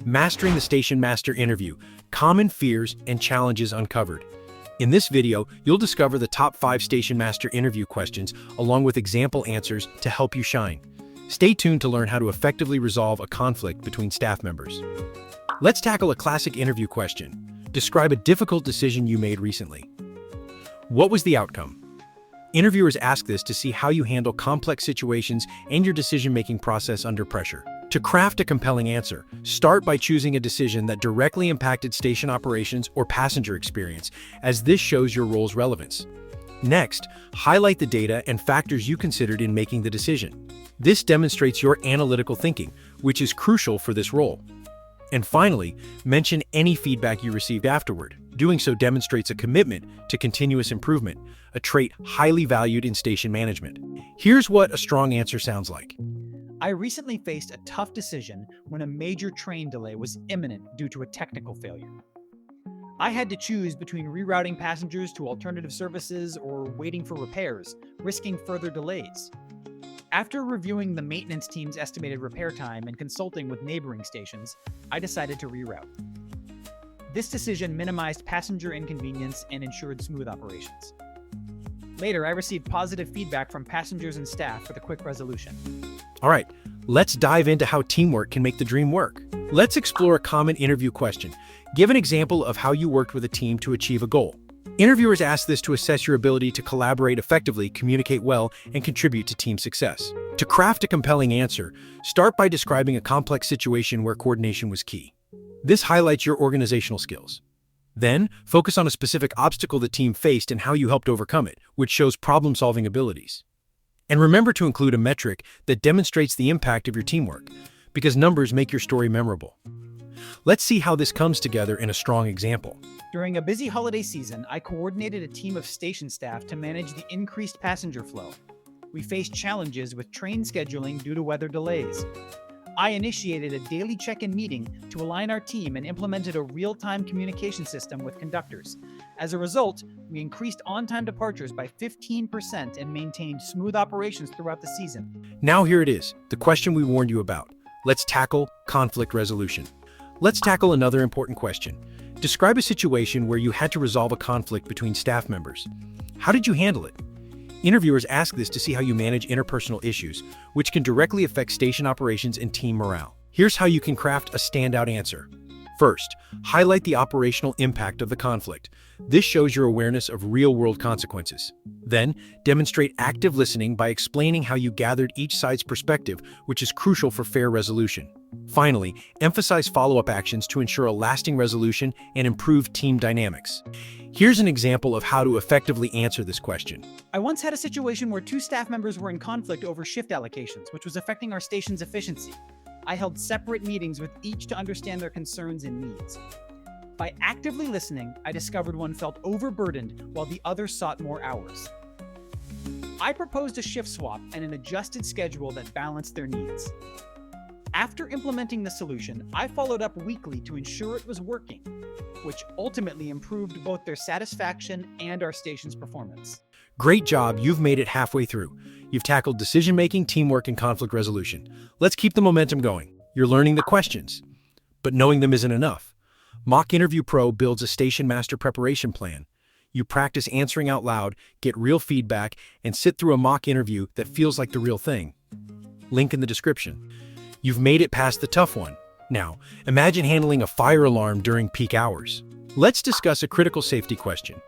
Mastering the Station Master Interview, Common Fears and Challenges Uncovered. In this video, you'll discover the top 5 Station Master interview questions along with example answers to help you shine. Stay tuned to learn how to effectively resolve a conflict between staff members. Let's tackle a classic interview question. Describe a difficult decision you made recently. What was the outcome? Interviewers ask this to see how you handle complex situations and your decision-making process under pressure. To craft a compelling answer, start by choosing a decision that directly impacted station operations or passenger experience, as this shows your role's relevance. Next, highlight the data and factors you considered in making the decision. This demonstrates your analytical thinking, which is crucial for this role. And finally, mention any feedback you received afterward. Doing so demonstrates a commitment to continuous improvement, a trait highly valued in station management. Here's what a strong answer sounds like. I recently faced a tough decision when a major train delay was imminent due to a technical failure. I had to choose between rerouting passengers to alternative services or waiting for repairs, risking further delays. After reviewing the maintenance team's estimated repair time and consulting with neighboring stations, I decided to reroute. This decision minimized passenger inconvenience and ensured smooth operations. Later, I received positive feedback from passengers and staff for the quick resolution. All right, let's dive into how teamwork can make the dream work. Let's explore a common interview question. Give an example of how you worked with a team to achieve a goal. Interviewers ask this to assess your ability to collaborate effectively, communicate well, and contribute to team success. To craft a compelling answer, start by describing a complex situation where coordination was key. This highlights your organizational skills. Then, focus on a specific obstacle the team faced and how you helped overcome it, which shows problem-solving abilities. And remember to include a metric that demonstrates the impact of your teamwork, because numbers make your story memorable. Let's see how this comes together in a strong example. During a busy holiday season, I coordinated a team of station staff to manage the increased passenger flow. We faced challenges with train scheduling due to weather delays. I initiated a daily check-in meeting to align our team and implemented a real-time communication system with conductors. As a result, we increased on-time departures by 15% and maintained smooth operations throughout the season. Now here it is, the question we warned you about. Let's tackle conflict resolution. Let's tackle another important question. Describe a situation where you had to resolve a conflict between staff members. How did you handle it? Interviewers ask this to see how you manage interpersonal issues, which can directly affect station operations and team morale. Here's how you can craft a standout answer. First, highlight the operational impact of the conflict. This shows your awareness of real-world consequences. Then, demonstrate active listening by explaining how you gathered each side's perspective, which is crucial for fair resolution. Finally, emphasize follow-up actions to ensure a lasting resolution and improve team dynamics. Here's an example of how to effectively answer this question. I once had a situation where 2 staff members were in conflict over shift allocations, which was affecting our station's efficiency. I held separate meetings with each to understand their concerns and needs. By actively listening, I discovered one felt overburdened while the other sought more hours. I proposed a shift swap and an adjusted schedule that balanced their needs. After implementing the solution, I followed up weekly to ensure it was working, which ultimately improved both their satisfaction and our station's performance. Great job, you've made it halfway through. You've tackled decision-making, teamwork, and conflict resolution. Let's keep the momentum going. You're learning the questions, but knowing them isn't enough. Mock Interview Pro builds a station master preparation plan. You practice answering out loud, get real feedback, and sit through a mock interview that feels like the real thing. Link in the description. You've made it past the tough one. Now, imagine handling a fire alarm during peak hours. Let's discuss a critical safety question.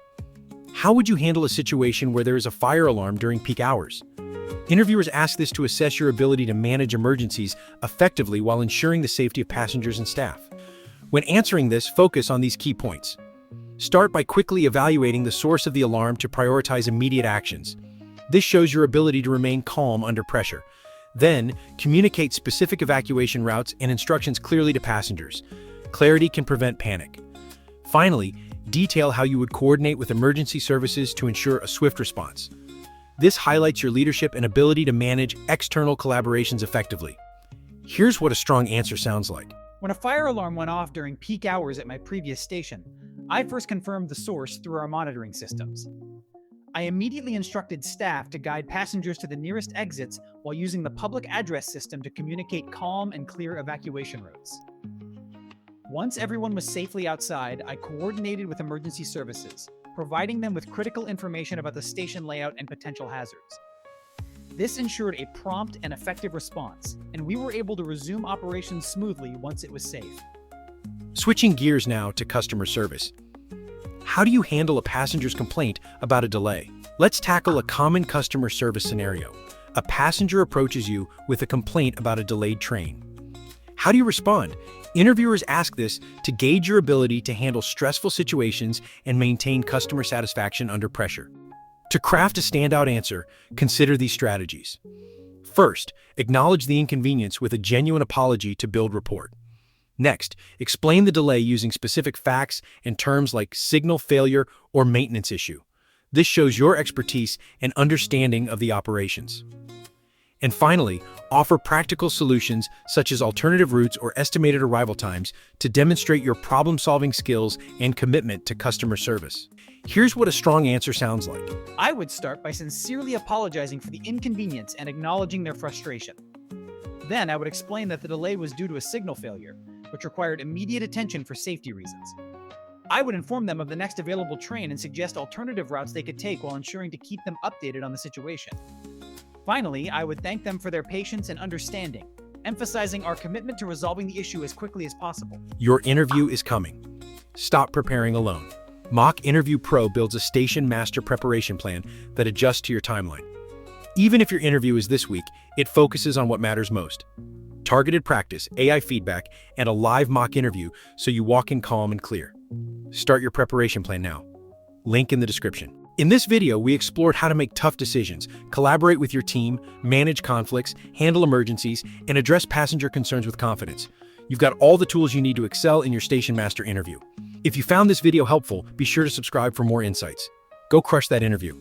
How would you handle a situation where there is a fire alarm during peak hours? Interviewers ask this to assess your ability to manage emergencies effectively while ensuring the safety of passengers and staff. When answering this, focus on these key points. Start by quickly evaluating the source of the alarm to prioritize immediate actions. This shows your ability to remain calm under pressure. Then, communicate specific evacuation routes and instructions clearly to passengers. Clarity can prevent panic. Finally, detail how you would coordinate with emergency services to ensure a swift response. This highlights your leadership and ability to manage external collaborations effectively. Here's what a strong answer sounds like. When a fire alarm went off during peak hours at my previous station, I first confirmed the source through our monitoring systems. I immediately instructed staff to guide passengers to the nearest exits while using the public address system to communicate calm and clear evacuation routes. Once everyone was safely outside, I coordinated with emergency services, providing them with critical information about the station layout and potential hazards. This ensured a prompt and effective response, and we were able to resume operations smoothly once it was safe. Switching gears now to customer service. How do you handle a passenger's complaint about a delay? Let's tackle a common customer service scenario. A passenger approaches you with a complaint about a delayed train. How do you respond? Interviewers ask this to gauge your ability to handle stressful situations and maintain customer satisfaction under pressure. To craft a standout answer, consider these strategies. First, acknowledge the inconvenience with a genuine apology to build rapport. Next, explain the delay using specific facts and terms like signal failure or maintenance issue. This shows your expertise and understanding of the operations. And finally, offer practical solutions such as alternative routes or estimated arrival times to demonstrate your problem-solving skills and commitment to customer service. Here's what a strong answer sounds like. I would start by sincerely apologizing for the inconvenience and acknowledging their frustration. Then I would explain that the delay was due to a signal failure, which required immediate attention for safety reasons. I would inform them of the next available train and suggest alternative routes they could take while ensuring to keep them updated on the situation. Finally, I would thank them for their patience and understanding, emphasizing our commitment to resolving the issue as quickly as possible. Your interview is coming. Stop preparing alone. Mock Interview Pro builds a station master preparation plan that adjusts to your timeline. Even if your interview is this week, it focuses on what matters most. Targeted practice, AI feedback, and a live mock interview so you walk in calm and clear. Start your preparation plan now. Link in the description. In this video, we explored how to make tough decisions, collaborate with your team, manage conflicts, handle emergencies, and address passenger concerns with confidence. You've got all the tools you need to excel in your Station Master interview. If you found this video helpful, be sure to subscribe for more insights. Go crush that interview.